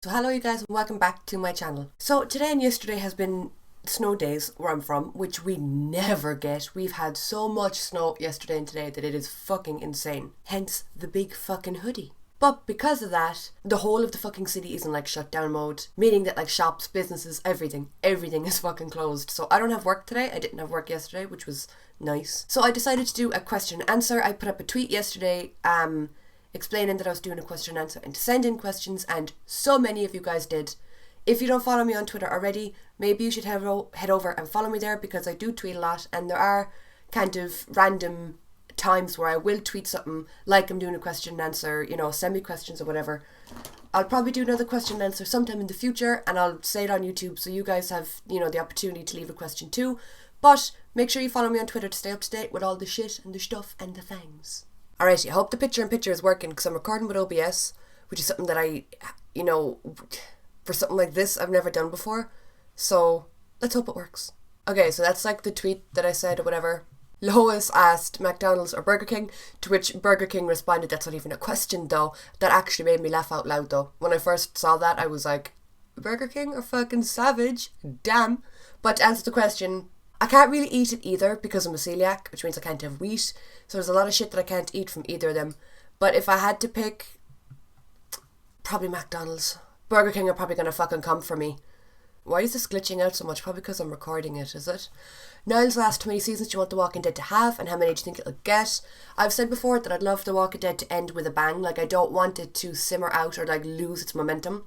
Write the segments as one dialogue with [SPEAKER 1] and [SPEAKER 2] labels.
[SPEAKER 1] So hello you guys and welcome back to my channel. So today and yesterday has been snow days where I'm from, which we never get. We've had so much snow yesterday and today that it is fucking insane. Hence the big fucking hoodie. But because of that, the whole of the fucking city is in like shutdown mode, meaning that like shops, businesses, everything is fucking closed. So I don't have work today. I didn't have work yesterday, which was nice. So I decided to do a question and answer. I put up a tweet yesterday explaining that I was doing a question and answer and to send in questions, and so many of you guys did. If you don't follow me on Twitter already, maybe you should head over and follow me there, because I do tweet a lot and there are kind of random times where I will tweet something like I'm doing a question and answer, send me questions or whatever. I'll probably do another question and answer sometime in the future and I'll say it on YouTube so you guys have, the opportunity to leave a question too. But make sure you follow me on Twitter to stay up to date with all the shit and the stuff and the things. Alright, I hope the picture-in-picture is working because I'm recording with OBS, which is something that I, for something like this, I've never done before. So, let's hope it works. Okay, so that's like the tweet that I said or whatever. Lois asked McDonald's or Burger King, to which Burger King responded, "That's not even a question though." That actually made me laugh out loud though. When I first saw that, I was like, Burger King are fucking savage. Damn. But to answer the question, I can't really eat it either because I'm a celiac, which means I can't have wheat. So there's a lot of shit that I can't eat from either of them. But if I had to pick, probably McDonald's. Burger King are probably going to fucking come for me. Why is this glitching out so much? Probably because I'm recording it, is it? Niles asked how many seasons do you want The Walking Dead to have and how many do you think it'll get? I've said before that I'd love The Walking Dead to end with a bang. Like, I don't want it to simmer out or like lose its momentum.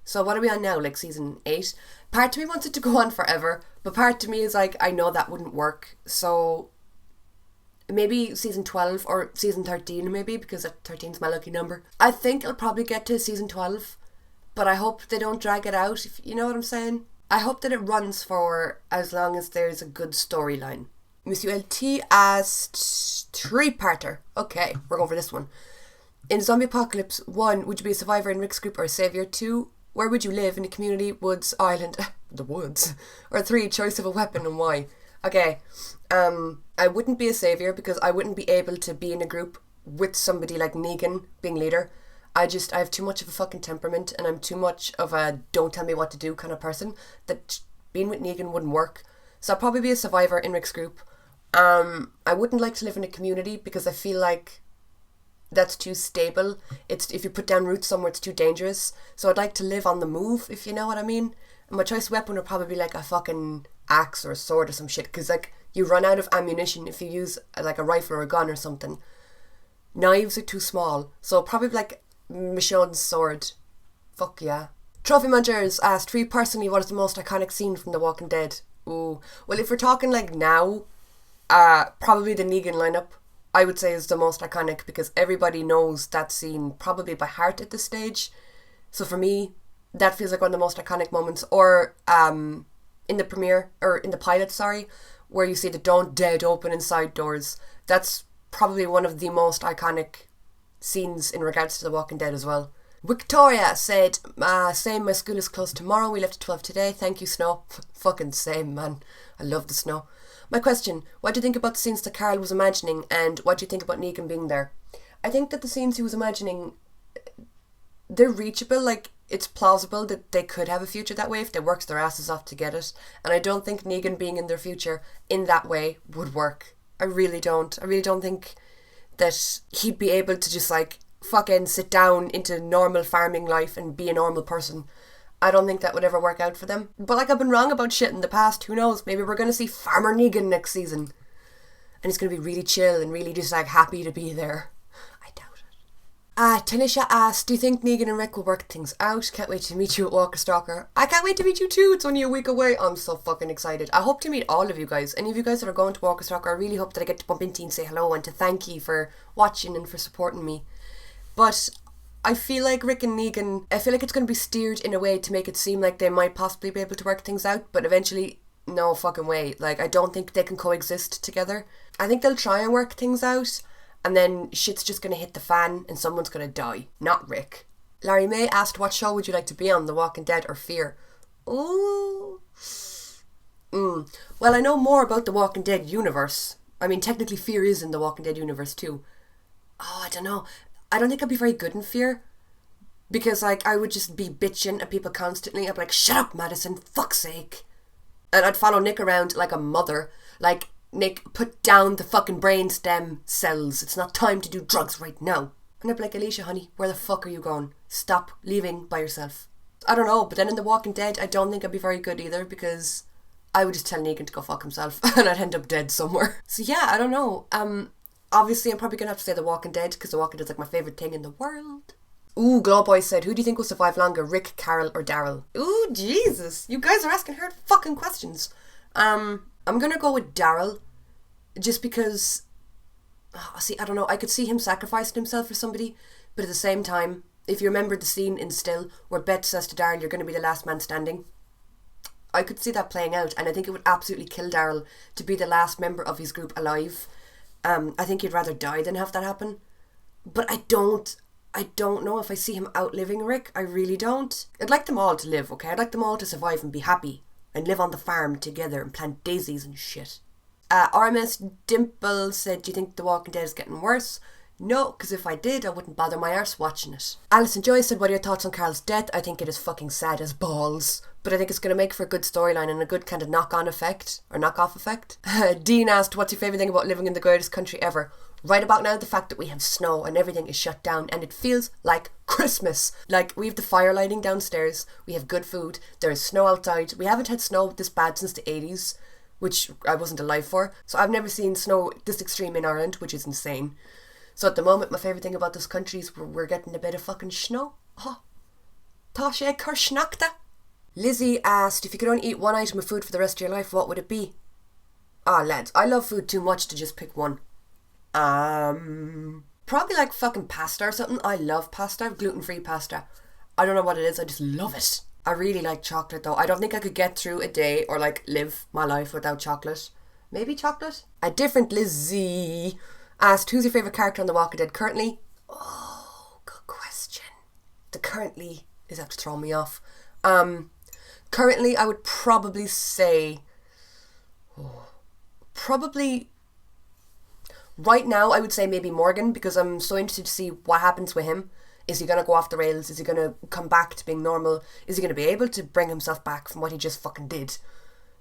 [SPEAKER 1] So what are we on now? Like season 8? Part of me wants it to go on forever, but part of me is like, I know that wouldn't work. So maybe season 12 or season 13 maybe, because 13 is my lucky number. I think it'll probably get to season 12, but I hope they don't drag it out, if you know what I'm saying. I hope that it runs for as long as there's a good storyline. Monsieur LT asked 3-parter. Okay, we're going for this one. In Zombie Apocalypse 1, would you be a survivor in Rick's group or a savior? 2, where would you live? In a community, woods, island, the woods? Or 3, choice of a weapon and why? Okay, I wouldn't be a savior because I wouldn't be able to be in a group with somebody like Negan being leader. I have too much of a fucking temperament and I'm too much of a don't tell me what to do kind of person that being with Negan wouldn't work. So I'd probably be a survivor in Rick's group. I wouldn't like to live in a community because I feel like that's too stable. It's if you put down roots somewhere, it's too dangerous. So I'd like to live on the move, if you know what I mean. And my choice of weapon would probably be like a fucking axe or a sword or some shit, because like you run out of ammunition if you use like a rifle or a gun or something. Knives are too small, so probably like Michonne's sword. Fuck yeah. Trophy Munchers asked, for you personally, what is the most iconic scene from The Walking Dead? Ooh, well, if we're talking like now, probably the Negan lineup, I would say, is the most iconic because everybody knows that scene probably by heart at this stage. So for me, that feels like one of the most iconic moments. Or in the premiere, or in the pilot, sorry, where you see the don't dead open inside doors. That's probably one of the most iconic scenes in regards to The Walking Dead as well. Victoria said, same, my school is closed tomorrow. We left at 12 today. Thank you, snow. Fucking same, man. I love the snow. My question, what do you think about the scenes that Carl was imagining, and what do you think about Negan being there? I think that the scenes he was imagining, they're reachable. Like, it's plausible that they could have a future that way if they worked their asses off to get it. And I don't think Negan being in their future in that way would work. I really don't. I really don't think that he'd be able to just like fucking sit down into normal farming life and be a normal person. I don't think that would ever work out for them. But like, I've been wrong about shit in the past. Who knows? Maybe we're going to see Farmer Negan next season. And he's going to be really chill and really just like happy to be there. I doubt it. Tanisha asked, do you think Negan and Rick will work things out? Can't wait to meet you at Walker Stalker. I can't wait to meet you too. It's only a week away. I'm so fucking excited. I hope to meet all of you guys. Any of you guys that are going to Walker Stalker, I really hope that I get to bump into you and say hello and to thank you for watching and for supporting me. But I feel like Rick and Negan, I feel like it's going to be steered in a way to make it seem like they might possibly be able to work things out, but eventually, no fucking way. Like, I don't think they can coexist together. I think they'll try and work things out, and then shit's just going to hit the fan and someone's going to die. Not Rick. Larry May asked, what show would you like to be on, The Walking Dead or Fear? Ooh. Well, I know more about The Walking Dead universe. I mean, technically Fear is in The Walking Dead universe too. Oh, I don't know. I don't think I'd be very good in Fear, Because, like, I would just be bitching at people constantly. I'd be like, shut up, Madison, fuck's sake. And I'd follow Nick around like a mother. Like, Nick, put down the fucking brainstem cells. It's not time to do drugs right now. And I'd be like, Alicia, honey, where the fuck are you going? Stop leaving by yourself. I don't know, but then in The Walking Dead, I don't think I'd be very good either, because I would just tell Negan to go fuck himself and I'd end up dead somewhere. So yeah, I don't know. Obviously I'm probably going to have to say The Walking Dead, because The Walking Dead's like my favourite thing in the world. Ooh, Glowboy said, who do you think will survive longer, Rick, Carol or Daryl? Ooh, Jesus. You guys are asking hard fucking questions. I'm going to go with Daryl, just because, I don't know, I could see him sacrificing himself for somebody, but at the same time, if you remember the scene in Still where Beth says to Daryl, you're going to be the last man standing, I could see that playing out, and I think it would absolutely kill Daryl to be the last member of his group alive. I think he'd rather die than have that happen. But I don't know if I see him outliving Rick. I really don't. I'd like them all to live, okay? I'd like them all to survive and be happy and live on the farm together and plant daisies and shit. RMS Dimple said, do you think The Walking Dead is getting worse? No, because if I did, I wouldn't bother my arse watching it. Alison Joy said, what are your thoughts on Carl's death? I think it is fucking sad as balls, but I think it's going to make for a good storyline and a good kind of knock-on effect, or knock-off effect. Dean asked, what's your favourite thing about living in the greatest country ever? Right about now, the fact that we have snow and everything is shut down and it feels like Christmas. Like, we have the fire lighting downstairs, we have good food, there is snow outside. We haven't had snow this bad since the 80s, which I wasn't alive for. So I've never seen snow this extreme in Ireland, which is insane. So at the moment, my favourite thing about this country is we're getting a bit of fucking snow. Oh, tá sé cur. Lizzie asked, if you could only eat one item of food for the rest of your life, what would it be? Lads, I love food too much to just pick one. Probably like fucking pasta or something. I love pasta, gluten-free pasta. I don't know what it is, I just love it. I really like chocolate though. I don't think I could get through a day or like live my life without chocolate. Maybe chocolate? A different Lizzie asked, who's your favourite character on The Walking Dead currently? Oh, good question. The currently is have to throw me off. Currently I would probably say, right now I would say maybe Morgan, because I'm so interested to see what happens with him. Is he going to go off the rails? Is he going to come back to being normal? Is he going to be able to bring himself back from what he just fucking did?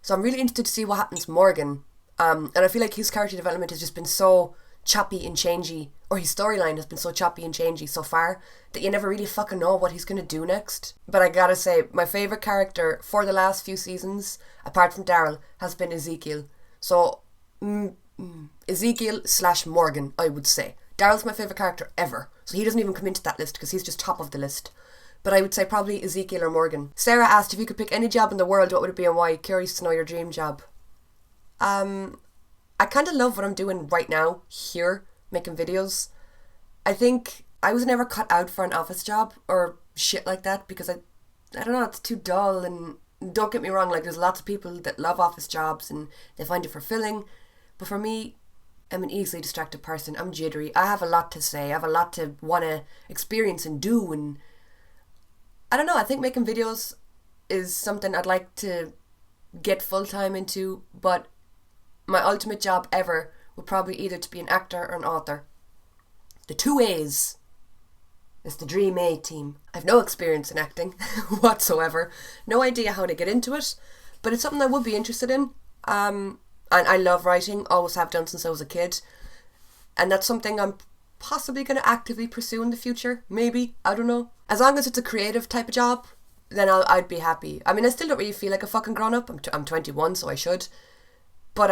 [SPEAKER 1] So I'm really interested to see what happens to Morgan. And I feel like his character development has just been so choppy and changey, or his storyline has been so choppy and changey so far, that you never really fucking know what he's going to do next. But I gotta say, my favourite character for the last few seasons, apart from Daryl, has been Ezekiel. So, Ezekiel / Morgan, I would say. Daryl's my favourite character ever, so he doesn't even come into that list because he's just top of the list. But I would say probably Ezekiel or Morgan. Sarah asked, if you could pick any job in the world, what would it be and why? Curious to know your dream job. I kind of love what I'm doing right now, here, making videos. I think I was never cut out for an office job or shit like that, because I don't know, it's too dull. And don't get me wrong, like, there's lots of people that love office jobs and they find it fulfilling. But for me, I'm an easily distracted person. I'm jittery. I have a lot to say. I have a lot to want to experience and do. And I don't know, I think making videos is something I'd like to get full-time into, but my ultimate job ever would probably either to be an actor or an author. The 2 A's. It's the Dream A team. I've no experience in acting whatsoever. No idea how to get into it, but it's something I would be interested in. And I love writing, always have done since I was a kid. And that's something I'm possibly going to actively pursue in the future. Maybe. I don't know. As long as it's a creative type of job, then I'd be happy. I mean, I still don't really feel like a fucking grown-up. I'm 21, so I should. But,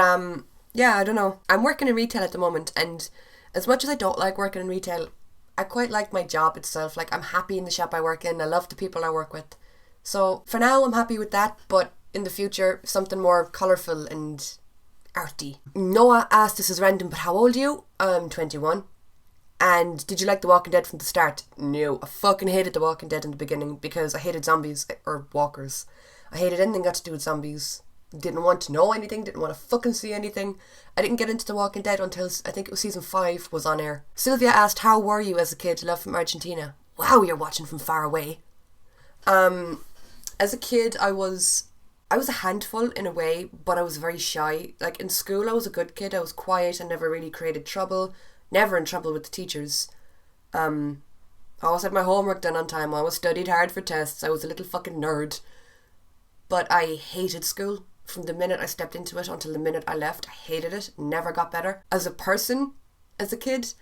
[SPEAKER 1] yeah, I don't know. I'm working in retail at the moment, and as much as I don't like working in retail, I quite like my job itself. Like, I'm happy in the shop I work in. I love the people I work with. So, for now, I'm happy with that, but in the future, something more colourful and arty. Noah asked, this is random, but how old are you? I'm 21. And did you like The Walking Dead from the start? No, I fucking hated The Walking Dead in the beginning because I hated zombies, or walkers. I hated anything got to do with zombies. Didn't want to know anything, didn't want to fucking see anything. I didn't get into The Walking Dead until I think it was season 5 was on air. Sylvia asked, how were you as a kid? Love from Argentina. Wow, you're watching from far away. As a kid, I was a handful in a way, but I was very shy. Like, in school, I was a good kid. I was quiet. I never really created trouble. Never in trouble with the teachers. I I always had my homework done on time. I always studied hard for tests. I was a little fucking nerd. But I hated school. From the minute I stepped into it until the minute I left, I hated it. Never got better. As a person, as a kid,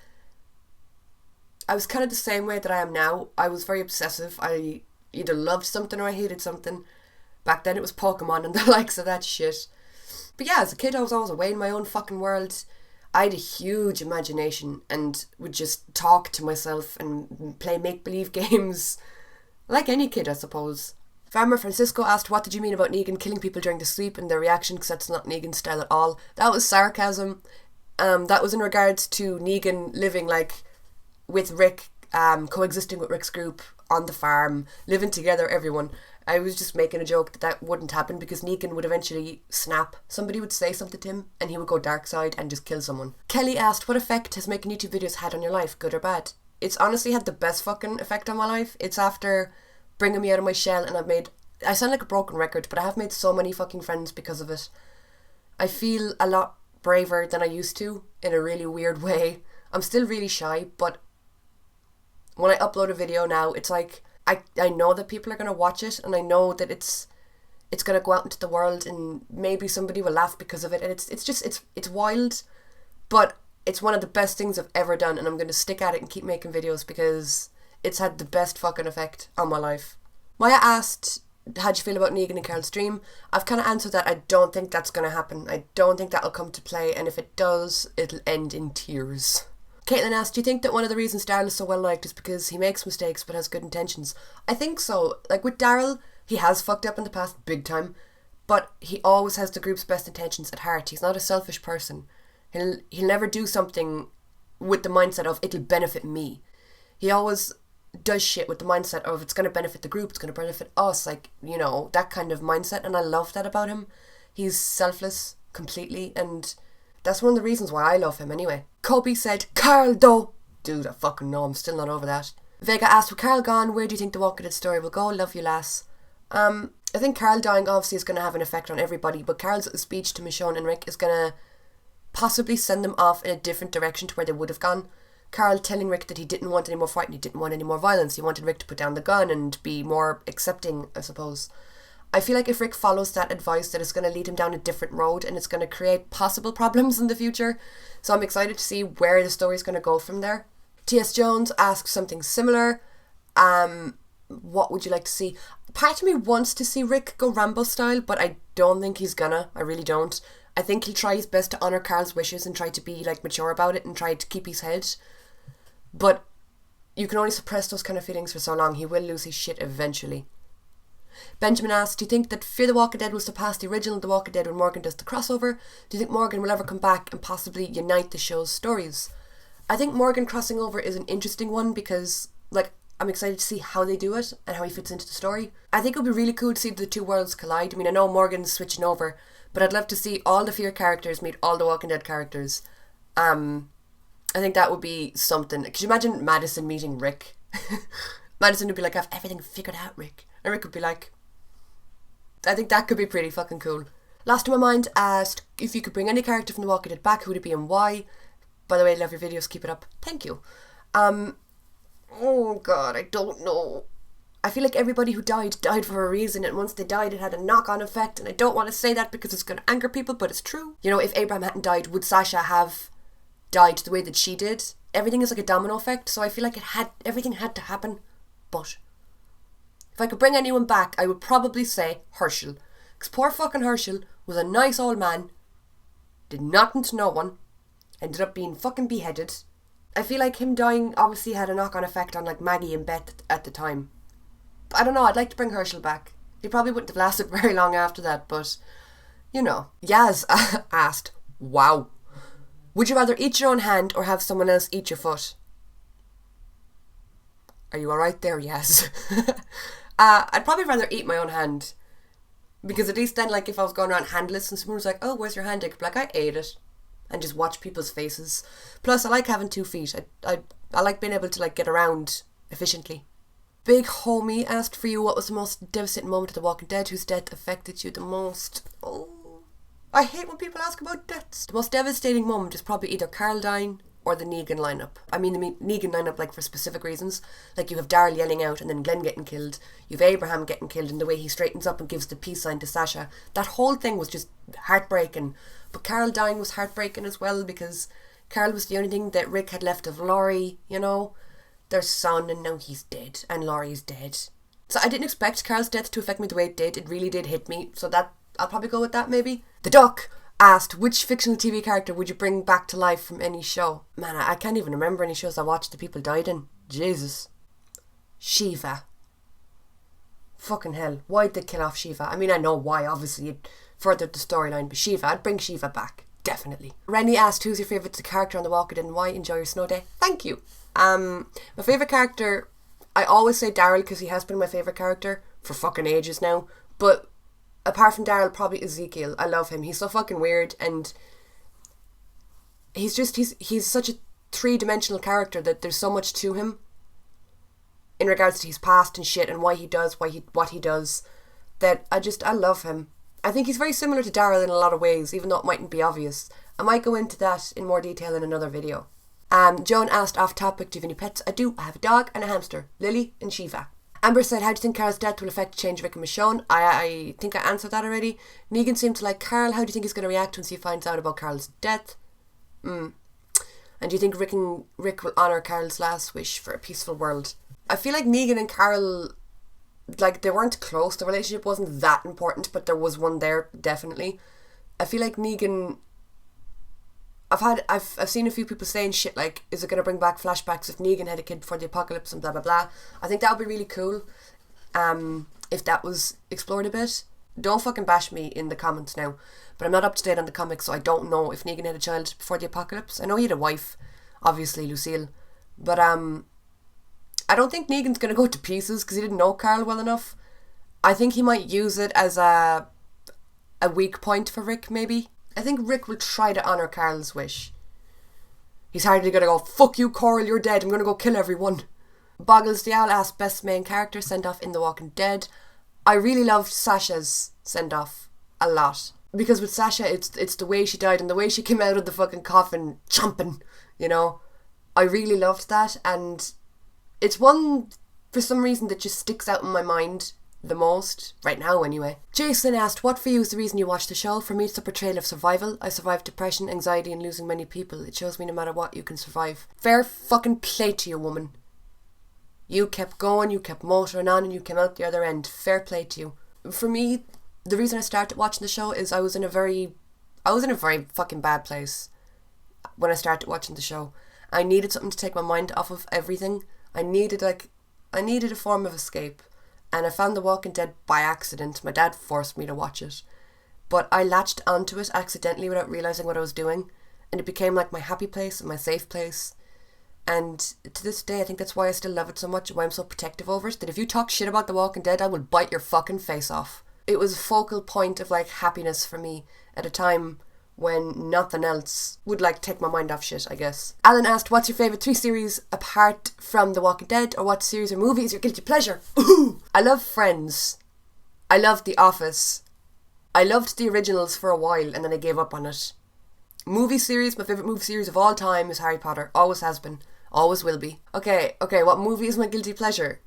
[SPEAKER 1] I was kind of the same way that I am now. I was very obsessive. I either loved something or I hated something. Back then it was Pokemon and the likes of that shit. But yeah, as a kid I was always away in my own fucking world. I had a huge imagination and would just talk to myself and play make-believe games. Like any kid, I suppose. Farmer Francisco asked, what did you mean about Negan killing people during the sweep? And their reaction, because that's not Negan's style at all. That was sarcasm. That was in regards to Negan living like with Rick, coexisting with Rick's group on the farm, living together, everyone. I was just making a joke that wouldn't happen because Negan would eventually snap. Somebody would say something to him and he would go dark side and just kill someone. Kelly asked, what effect has making YouTube videos had on your life, good or bad? It's honestly had the best fucking effect on my life. It's after bringing me out of my shell, and I sound like a broken record, but I have made so many fucking friends because of it. I feel a lot braver than I used to, in a really weird way. I'm still really shy, but when I upload a video now, it's like I know that people are going to watch it, and I know that it's going to go out into the world, and maybe somebody will laugh because of it, and it's wild, but it's one of the best things I've ever done, and I'm going to stick at it and keep making videos because it's had the best fucking effect on my life. Maya asked, how'd you feel about Negan and Carol's dream? I've kind of answered that. I don't think that's going to happen. I don't think that'll come to play, and if it does, it'll end in tears. Caitlin asked, do you think that one of the reasons Daryl is so well liked is because he makes mistakes but has good intentions? I think so. Like with Daryl, he has fucked up in the past big time, but he always has the group's best intentions at heart. He's not a selfish person. He'll never do something with the mindset of it'll benefit me. He always does shit with the mindset of it's going to benefit the group, it's going to benefit us, like, you know, that kind of mindset, and I love that about him. He's selfless completely, and that's one of the reasons why I love him anyway. Kobe said, Carl though. Dude, I fucking know, I'm still not over that. Vega asked, with Carl gone, where do you think the Walking Dead story will go? Love you, lass. I think Carl dying obviously is going to have an effect on everybody, but Carl's speech to Michonne and Rick is going to possibly send them off in a different direction to where they would have gone. Carl telling Rick that he didn't want any more fighting, he didn't want any more violence, he wanted Rick to put down the gun and be more accepting, I suppose. I feel like if Rick follows that advice, that it's going to lead him down a different road and it's going to create possible problems in the future. So I'm excited to see where the story's going to go from there. T.S. Jones asked something similar. What would you like to see? Part of me wants to see Rick go Rambo style, but I don't think he's gonna. I really don't. I think he'll try his best to honour Carl's wishes and try to be like mature about it and try to keep his head. But you can only suppress those kind of feelings for so long. He will lose his shit eventually. Benjamin asked, do you think that Fear the Walking Dead will surpass the original The Walking Dead when Morgan does the crossover? Do you think Morgan will ever come back and possibly unite the show's stories? I think Morgan crossing over is an interesting one because, like, I'm excited to see how they do it and how he fits into the story. I think it would be really cool to see the two worlds collide. I mean, I know Morgan's switching over, but I'd love to see all the Fear characters meet all the Walking Dead characters. I think that would be something. Could you imagine Madison meeting Rick? Madison would be like, I have everything figured out, Rick. And Rick would be like, I think that could be pretty fucking cool. Last on my mind asked, if you could bring any character from The Walking Dead back, who would it be and why? By the way, I love your videos, keep it up. Thank you. Oh god, I don't know. I feel like everybody who died for a reason, and once they died it had a knock-on effect, and I don't want to say that because it's going to anger people, but it's true. You know, if Abraham hadn't died, would Sasha have died the way that she did? Everything is like a domino effect, so I feel like everything had to happen. But if I could bring anyone back, I would probably say Herschel. Because poor fucking Herschel was a nice old man, did nothing to no one, ended up being fucking beheaded. I feel like him dying obviously had a knock-on effect on like Maggie and Beth at the time. But I don't know, I'd like to bring Herschel back. He probably wouldn't have lasted very long after that, but, you know. Yaz asked, wow, would you rather eat your own hand or have someone else eat your foot? Are you alright there, Yaz? I'd probably rather eat my own hand. Because at least then, like, if I was going around handless and someone was like, oh, where's your hand? I could be like, I ate it. And just watch people's faces. Plus, I like having 2 feet. I like being able to, like, get around efficiently. Big Homie asked for you, what was the most devastating moment of The Walking Dead? Whose death affected you the most? Oh, I hate when people ask about deaths. The most devastating moment is probably either Carl dying or the Negan lineup. I mean the Negan lineup like for specific reasons. Like you have Daryl yelling out and then Glenn getting killed. You have Abraham getting killed and the way he straightens up and gives the peace sign to Sasha. That whole thing was just heartbreaking. But Carol dying was heartbreaking as well because Carol was the only thing that Rick had left of Laurie, you know. Their son, and now he's dead. And Laurie's dead. So I didn't expect Carol's death to affect me the way it did. It really did hit me. So that I'll probably go with that maybe. The Duck asked, which fictional TV character would you bring back to life from any show? Man, I can't even remember any shows I watched that people died in. Jesus. Shiva. Fucking hell. Why'd they kill off Shiva? I mean, I know why, obviously. It furthered the storyline. But Shiva, I'd bring Shiva back. Definitely. Rennie asked, who's your favourite character on The Walking Dead and why? Enjoy your snow day. Thank you. My favourite character, I always say Daryl because he has been my favourite character for fucking ages now. But apart from Daryl, probably Ezekiel. I love him. He's so fucking weird and he's such a three-dimensional character that there's so much to him in regards to his past and shit and why he does what he does that I love him. I think he's very similar to Daryl in a lot of ways, even though it mightn't be obvious. I might go into that in more detail in another video. Joan asked off topic, do you have any pets? I do. I have a dog and a hamster, Lily and Shiva. Amber said, how do you think Carl's death will affect change Rick and Michonne? I think I answered that already. Negan seemed to like Carl. How do you think he's going to react once he finds out about Carl's death? And do you think Rick will honour Carl's last wish for a peaceful world? I feel like Negan and Carl, like, they weren't close. The relationship wasn't that important, but there was one there, definitely. I feel like Negan, I've seen a few people saying shit like, is it going to bring back flashbacks if Negan had a kid before the apocalypse and blah blah blah. I think that would be really cool if that was explored a bit. Don't fucking bash me in the comments now, but I'm not up to date on the comics, so I don't know if Negan had a child before the apocalypse. I know he had a wife, obviously Lucille, but I don't think Negan's going to go to pieces because he didn't know Carl well enough. I think he might use it as a weak point for Rick, maybe. I think Rick will try to honour Carl's wish. He's hardly going to go, fuck you, Coral, you're dead, I'm going to go kill everyone. Boggles the Owl asked, best main character send-off in The Walking Dead. I really loved Sasha's send-off a lot. Because with Sasha, it's the way she died and the way she came out of the fucking coffin chomping, you know. I really loved that, and it's one, for some reason, that just sticks out in my mind the most, right now anyway. Jason asked, what for you is the reason you watch the show? For me, it's the portrayal of survival. I survived depression, anxiety and losing many people. It shows me no matter what, you can survive. Fair fucking play to you, woman. You kept going, you kept motoring on, and you came out the other end. Fair play to you. For me, the reason I started watching the show is I was in a very fucking bad place when I started watching the show. I needed something to take my mind off of everything. I needed a form of escape. And I found The Walking Dead by accident. My dad forced me to watch it. But I latched onto it accidentally without realising what I was doing. And it became like my happy place and my safe place. And to this day, I think that's why I still love it so much and why I'm so protective over it. That if you talk shit about The Walking Dead, I will bite your fucking face off. It was a focal point of like happiness for me at a time when nothing else would like take my mind off shit, I guess. Alan asked, what's your favourite 3 series apart from The Walking Dead, or what series or movie is your guilty pleasure? Ooh! I love Friends. I loved The Office. I loved the originals for a while and then I gave up on it. Movie series, my favourite movie series of all time is Harry Potter. Always has been. Always will be. Okay, what movie is my guilty pleasure?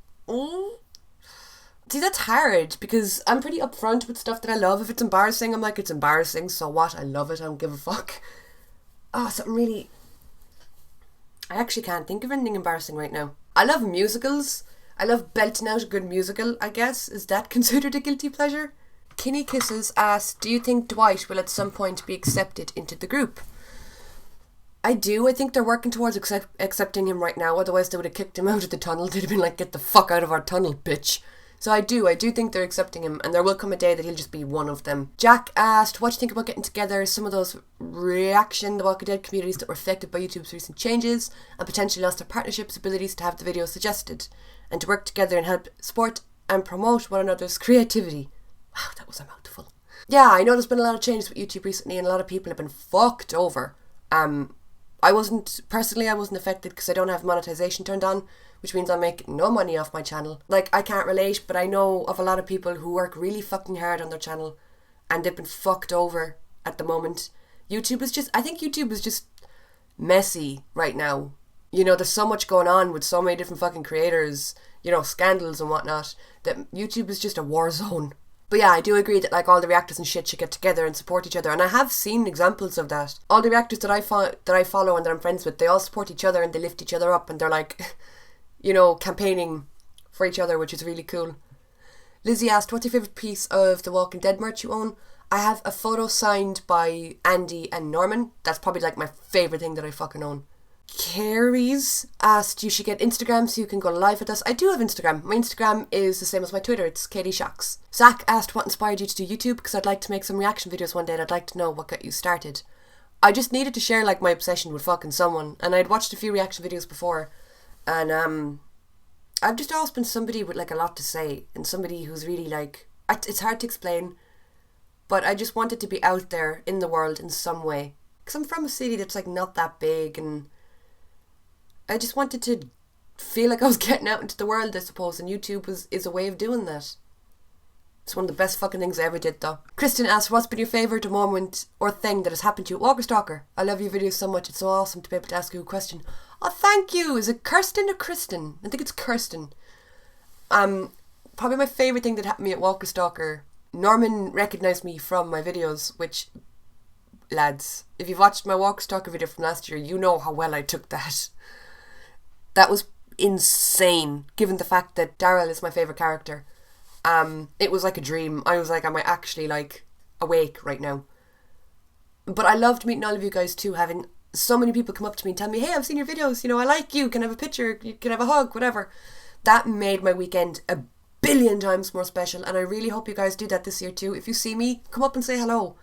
[SPEAKER 1] See, that's hard because I'm pretty upfront with stuff that I love. If it's embarrassing, I'm like, it's embarrassing, so what? I love it, I don't give a fuck. Something really... I actually can't think of anything embarrassing right now. I love musicals. I love belting out a good musical, I guess. Is that considered a guilty pleasure? Kinney Kisses asked, do you think Dwight will at some point be accepted into the group? I do. I think they're working towards accepting him right now, otherwise they would have kicked him out of the tunnel. They'd have been like, get the fuck out of our tunnel, bitch. So I do think they're accepting him, and there will come a day that he'll just be one of them. Jack asked, what do you think about getting together some of those The Walking Dead communities that were affected by YouTube's recent changes and potentially lost their partnerships abilities to have the videos suggested and to work together and help support and promote one another's creativity? Wow, that was a mouthful. Yeah, I know there's been a lot of changes with YouTube recently and a lot of people have been fucked over. I wasn't affected because I don't have monetization turned on, which means I make no money off my channel. Like, I can't relate, but I know of a lot of people who work really fucking hard on their channel and they've been fucked over at the moment. I think YouTube is just messy right now. You know, there's so much going on with so many different fucking creators, you know, scandals and whatnot, that YouTube is just a war zone. But yeah, I do agree that like all the reactors and shit should get together and support each other, and I have seen examples of that. All the reactors that I follow and that I'm friends with, they all support each other and they lift each other up, and they're like, you know, campaigning for each other, which is really cool. Lizzie asked, what's your favourite piece of The Walking Dead merch you own? I have a photo signed by Andy and Norman. That's probably like my favourite thing that I fucking own. Carrie's asked, you should get Instagram so you can go live with us. I do have Instagram. My Instagram is the same as my Twitter. It's Katie Shocks. Zach asked, what inspired you to do YouTube? Because I'd like to make some reaction videos one day and I'd like to know what got you started. I just needed to share like my obsession with fucking someone, and I'd watched a few reaction videos before, and I've just always been somebody with like a lot to say, and somebody who's really like, it's hard to explain, but I just wanted to be out there in the world in some way. Because I'm from a city that's like not that big, and I just wanted to feel like I was getting out into the world, I suppose, and YouTube is a way of doing that. It's one of the best fucking things I ever did, though. Kristen asked, what's been your favourite moment or thing that has happened to you at Walker Stalker? I love your videos so much, it's so awesome to be able to ask you a question. Oh, thank you! Is it Kirsten or Kristen? I think it's Kirsten. Probably my favourite thing that happened to me at Walker Stalker, Norman recognised me from my videos, which, lads, if you've watched my Walker Stalker video from last year, you know how well I took that. That was insane, given the fact that Daryl is my favourite character. It was like a dream. I was like, am I actually like awake right now? But I loved meeting all of you guys too, having so many people come up to me and tell me, hey, I've seen your videos, you know, I like you, can I have a picture, you can have a hug, whatever. That made my weekend a billion times more special, and I really hope you guys do that this year too. If you see me, come up and say hello.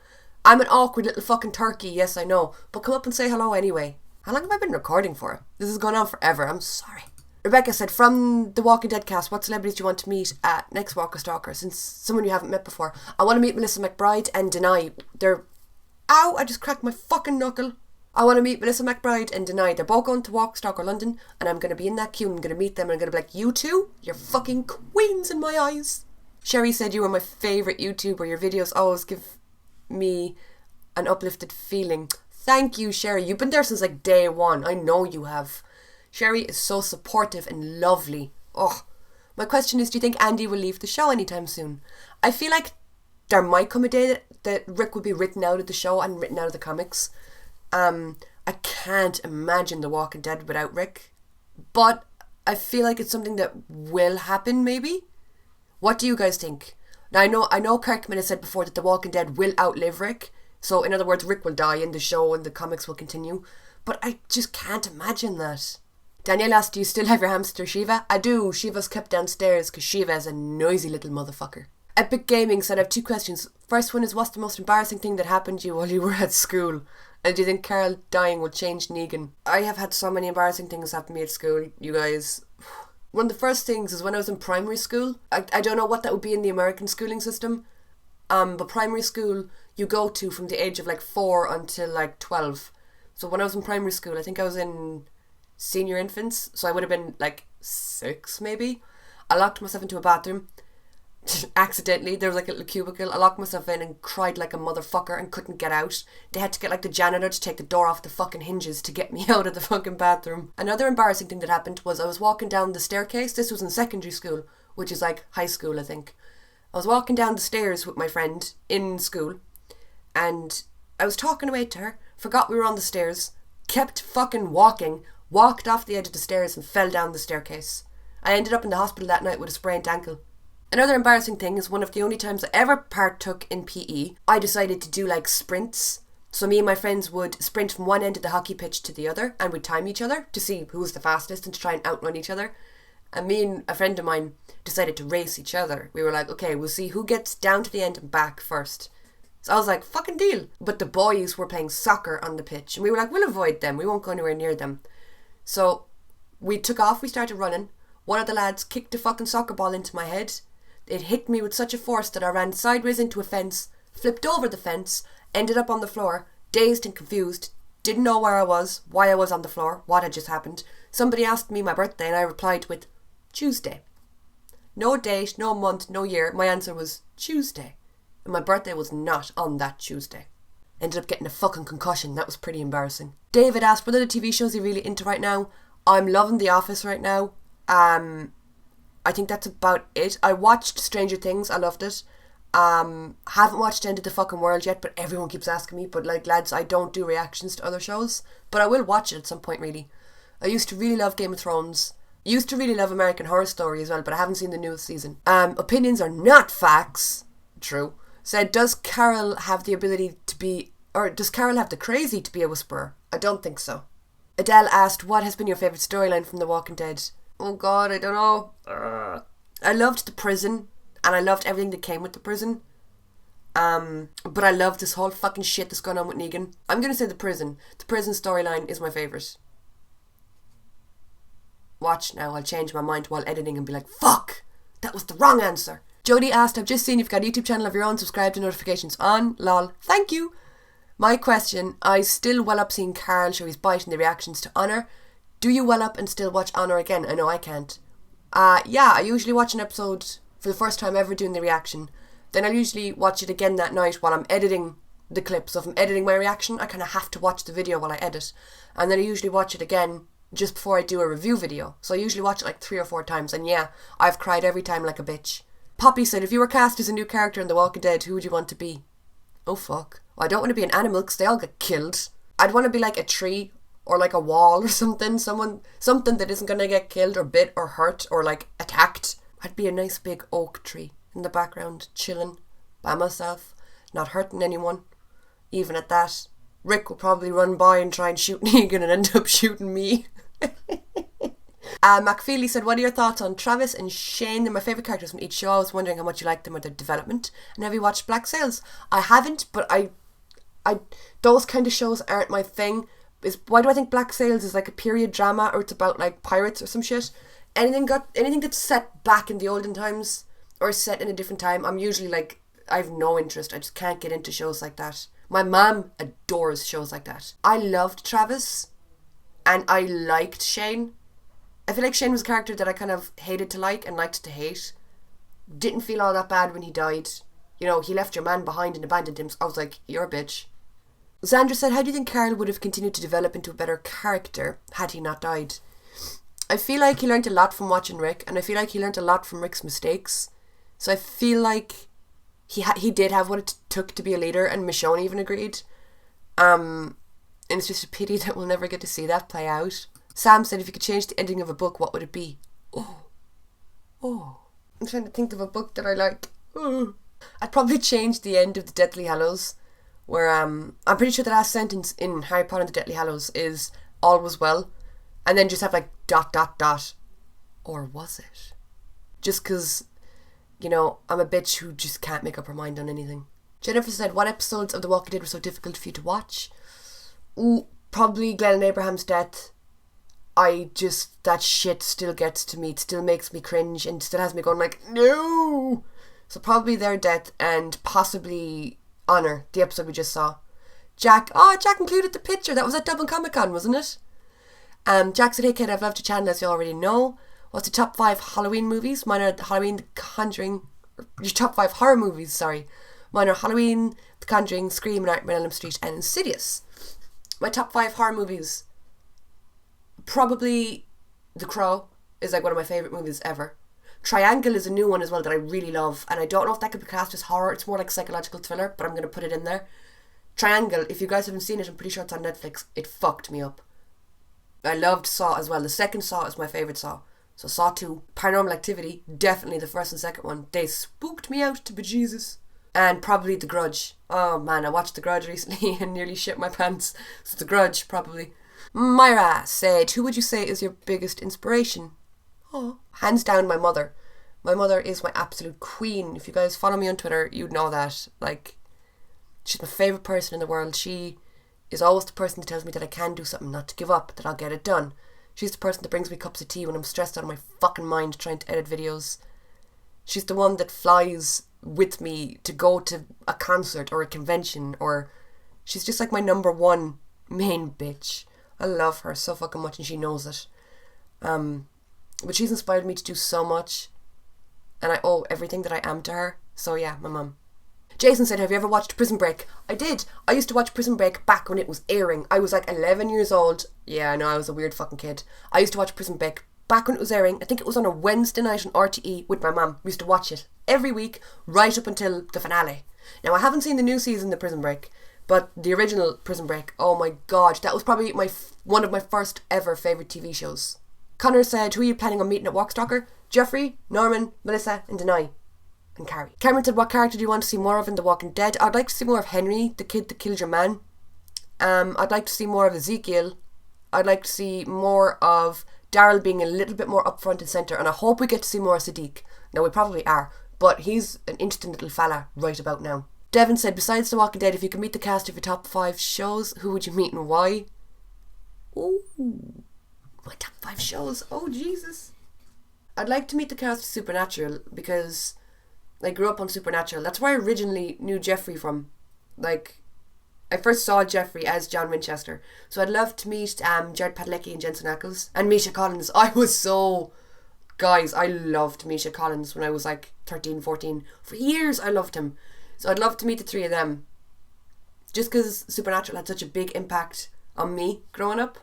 [SPEAKER 1] I'm an awkward little fucking turkey, yes I know, but come up and say hello anyway. How long have I been recording for? This is going on forever, I'm sorry. Rebecca said, from the Walking Dead cast, what celebrities do you want to meet at next Walker Stalker? Since someone you haven't met before. I want to meet Melissa McBride and Denai. Ow, I just cracked my fucking knuckle. I want to meet Melissa McBride and Denai. They're both going to Walker Stalker London, and I'm going to be in that queue, and I'm going to meet them, and I'm going to be like, you two, you're fucking queens in my eyes. Sherry said, you were my favourite YouTuber. Your videos always give me an uplifted feeling. Thank you, Sherry. You've been there since like day one. I know you have. Sherry is so supportive and lovely. Oh, my question is, do you think Andy will leave the show anytime soon? I feel like there might come a day that Rick will be written out of the show and written out of the comics. I can't imagine The Walking Dead without Rick, but I feel like it's something that will happen maybe. What do you guys think? Now I know Kirkman has said before that The Walking Dead will outlive Rick, so in other words Rick will die in the show and the comics will continue, but I just can't imagine that. Danielle asked, do you still have your hamster Shiva? I do. Shiva's kept downstairs because Shiva is a noisy little motherfucker. Epic Gaming said, I have two questions. First one is, what's the most embarrassing thing that happened to you while you were at school? And do you think Carl dying will change Negan? I have had so many embarrassing things happen to me at school, you guys. One of the first things is when I was in primary school. I don't know what that would be in the American schooling system. But primary school you go to from the age of like 4 until like 12. So when I was in primary school, I think I was in senior infants, so I would have been like 6 maybe. I locked myself into a bathroom accidentally. There was like a little cubicle. I locked myself in and cried like a motherfucker and couldn't get out. They had to get like the janitor to take the door off the fucking hinges to get me out of the fucking bathroom. Another embarrassing thing that happened was I was walking down the staircase. This was in secondary school, which is like high school I think. I was walking down the stairs with my friend in school, and I was talking away to her, forgot we were on the stairs, kept fucking walking, walked off the edge of the stairs and fell down the staircase. I ended up in the hospital that night with a sprained ankle. Another embarrassing thing is one of the only times I ever partook in PE, I decided to do like sprints. So me and my friends would sprint from one end of the hockey pitch to the other, and we'd time each other to see who was the fastest and to try and outrun each other. And me and a friend of mine decided to race each other. We were like, okay, we'll see who gets down to the end and back first. So I was like, fucking deal. But the boys were playing soccer on the pitch, and we were like, we'll avoid them, we won't go anywhere near them. So we took off, we started running. One of the lads kicked a fucking soccer ball into my head. It hit me with such a force that I ran sideways into a fence, flipped over the fence, ended up on the floor, dazed and confused, didn't know where I was, why I was on the floor, what had just happened. Somebody asked me my birthday and I replied with Tuesday. No date, no month, no year. My answer was Tuesday. And my birthday was not on that Tuesday. Ended up getting a fucking concussion. That was pretty embarrassing. David asked, what are the TV shows you're really into right now? I'm loving The Office right now. I think that's about it. I watched Stranger Things. I loved it. Haven't watched End of the Fucking World yet, but everyone keeps asking me. But like, lads, I don't do reactions to other shows, but I will watch it at some point, really. I used to really love Game of Thrones. Used to really love American Horror Story as well, but I haven't seen the newest season. Opinions are not facts. True. Said, does Carol have the ability to be, or does Carol have the crazy to be a whisperer? I don't think so. Adele asked, what has been your favourite storyline from The Walking Dead? Oh god, I don't know. I loved the prison, and I loved everything that came with the prison. But I loved this whole fucking shit that's going on with Negan. I'm going to say the prison. The prison storyline is my favourite. Watch now, I'll change my mind while editing and be like, fuck, that was the wrong answer. Jodie asked, I've just seen you've got a YouTube channel of your own, subscribe to notifications on, lol, thank you. My question, I still well up seeing Carl show his bite in the reactions to Honor. Do you well up and still watch Honor again? I know I can't. Yeah, I usually watch an episode for the first time ever doing the reaction. Then I'll usually watch it again that night while I'm editing the clip. So if I'm editing my reaction, I kind of have to watch the video while I edit. And then I usually watch it again just before I do a review video. So I usually watch it like 3 or 4 times. And yeah, I've cried every time like a bitch. Poppy said, if you were cast as a new character in The Walking Dead, who would you want to be? Oh fuck. Well, I don't want to be an animal because they all get killed. I'd want to be like a tree or like a wall or something. Something that isn't going to get killed or bit or hurt or like attacked. I'd be a nice big oak tree in the background, chilling by myself, not hurting anyone. Even at that, Rick will probably run by and try and shoot Negan and end up shooting me. McFeely said, what are your thoughts on Travis and Shane? They're my favourite characters from each show. I was wondering how much you liked them or their development. And have you watched Black Sails? I haven't, but I those kind of shows aren't my thing. Why do I think Black Sails is like a period drama, or it's about like pirates or some shit? Anything that's set back in the olden times or set in a different time, I'm usually like, I have no interest. I just can't get into shows like that. My mum adores shows like that. I loved Travis and I liked Shane. I feel like Shane was a character that I kind of hated to like and liked to hate. Didn't feel all that bad when he died. You know, he left your man behind and abandoned him. So I was like, you're a bitch. Xandra said, how do you think Carl would have continued to develop into a better character had he not died? I feel like he learned a lot from watching Rick, and I feel like he learned a lot from Rick's mistakes. So I feel like he did have what it took to be a leader, and Michonne even agreed. And it's just a pity that we'll never get to see that play out. Sam said, if you could change the ending of a book, what would it be? Oh. I'm trying to think of a book that I like. I'd probably change the end of the Deathly Hallows, where I'm pretty sure the last sentence in Harry Potter and the Deathly Hallows is all was well, and then just have like ... or was it? Just because, you know, I'm a bitch who just can't make up her mind on anything. Jennifer said, what episodes of The Walking Dead were so difficult for you to watch? Probably Glenn and Abraham's death. That shit still gets to me. It still makes me cringe and still has me going like, no! So probably their death and possibly Honor, the episode we just saw. Jack included the picture. That was at Dublin Comic Con, wasn't it? Jack said, hey kid, I've loved your channel as you already know. What's the top 5 Halloween movies? Mine are Halloween, The Conjuring. Your top 5 horror movies, sorry. Mine are Halloween, The Conjuring, Scream, Nightmare on Elm Street, and Insidious. My top 5 horror movies. Probably The Crow is like one of my favourite movies ever. Triangle is a new one as well that I really love, and I don't know if that could be classed as horror. It's more like psychological thriller, but I'm going to put it in there. Triangle, if you guys haven't seen it, I'm pretty sure it's on Netflix. It fucked me up. I loved Saw as well. The second Saw is my favourite Saw. So Saw 2. Paranormal Activity, definitely the first and second one. They spooked me out to bejesus. And probably The Grudge. Oh man, I watched The Grudge recently and nearly shit my pants. So The Grudge, probably. Myra said, who would you say is your biggest inspiration? Oh, hands down, my mother. My mother is my absolute queen. If you guys follow me on Twitter, you'd know that. Like, she's my favourite person in the world. She is always the person that tells me that I can do something, not to give up, that I'll get it done. She's the person that brings me cups of tea when I'm stressed out of my fucking mind trying to edit videos. She's the one that flies with me to go to a concert or a convention, or she's just like my number one main bitch. I love her so fucking much and she knows it. But she's inspired me to do so much, and I owe everything that I am to her. So yeah, my mum. Jason said, have you ever watched Prison Break? I did. I used to watch Prison Break back when it was airing. I was like 11 years old. Yeah, I know, I was a weird fucking kid. I used to watch Prison Break back when it was airing. I think it was on a Wednesday night on RTE with my mum. We used to watch it every week right up until the finale. Now, I haven't seen the new season of Prison Break, but the original Prison Break, oh my god, that was probably one of my first ever favourite TV shows. Connor said, who are you planning on meeting at Walkstalker? Jeffrey, Norman, Melissa and Denai. And Carrie. Cameron said, what character do you want to see more of in The Walking Dead? I'd like to see more of Henry, the kid that killed your man. I'd like to see more of Ezekiel. I'd like to see more of Daryl being a little bit more up front and centre, and I hope we get to see more of Sadiq. Now, we probably are, but he's an interesting little fella right about now. Devon said, besides The Walking Dead, if you could meet the cast of your top 5 shows, who would you meet and why? Ooh, my top 5 shows. Oh, Jesus. I'd like to meet the cast of Supernatural because I grew up on Supernatural. That's where I originally knew Jeffrey from. Like, I first saw Jeffrey as John Winchester. So I'd love to meet Jared Padalecki and Jensen Ackles. And Misha Collins. Guys, I loved Misha Collins when I was like 13, 14. For years I loved him. So I'd love to meet the 3 of them. Just because Supernatural had such a big impact on me growing up.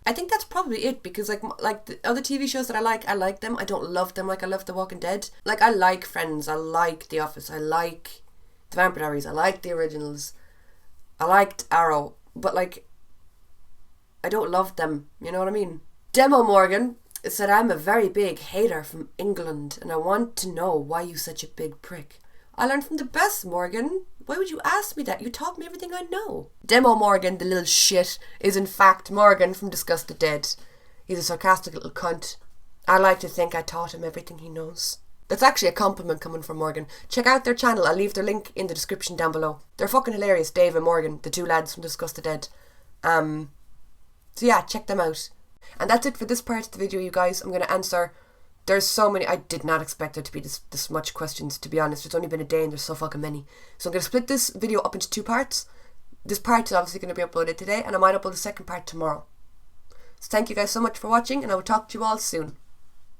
[SPEAKER 1] I think that's probably it, because like the other TV shows that I like them. I don't love them like I love The Walking Dead. Like, I like Friends, I like The Office, I like The Vampire Diaries, I like the originals, I liked Arrow, but like, I don't love them, you know what I mean? Demo Morgan said, I'm a very big hater from England and I want to know why you such a big prick. I learned from the best, Morgan. Why would you ask me that? You taught me everything I know. Demo Morgan, the little shit, is in fact Morgan from Discuss the Dead. He's a sarcastic little cunt. I like to think I taught him everything he knows. That's actually a compliment coming from Morgan. Check out their channel. I'll leave their link in the description down below. They're fucking hilarious, Dave and Morgan, the 2 lads from Discuss the Dead. So yeah, check them out. And that's it for this part of the video, you guys. I'm going to answer... There's so many. I did not expect there to be this much questions, to be honest. It's only been a day and there's so fucking many. So I'm going to split this video up into 2 parts. This part is obviously going to be uploaded today, and I might upload the second part tomorrow. So thank you guys so much for watching, and I will talk to you all soon.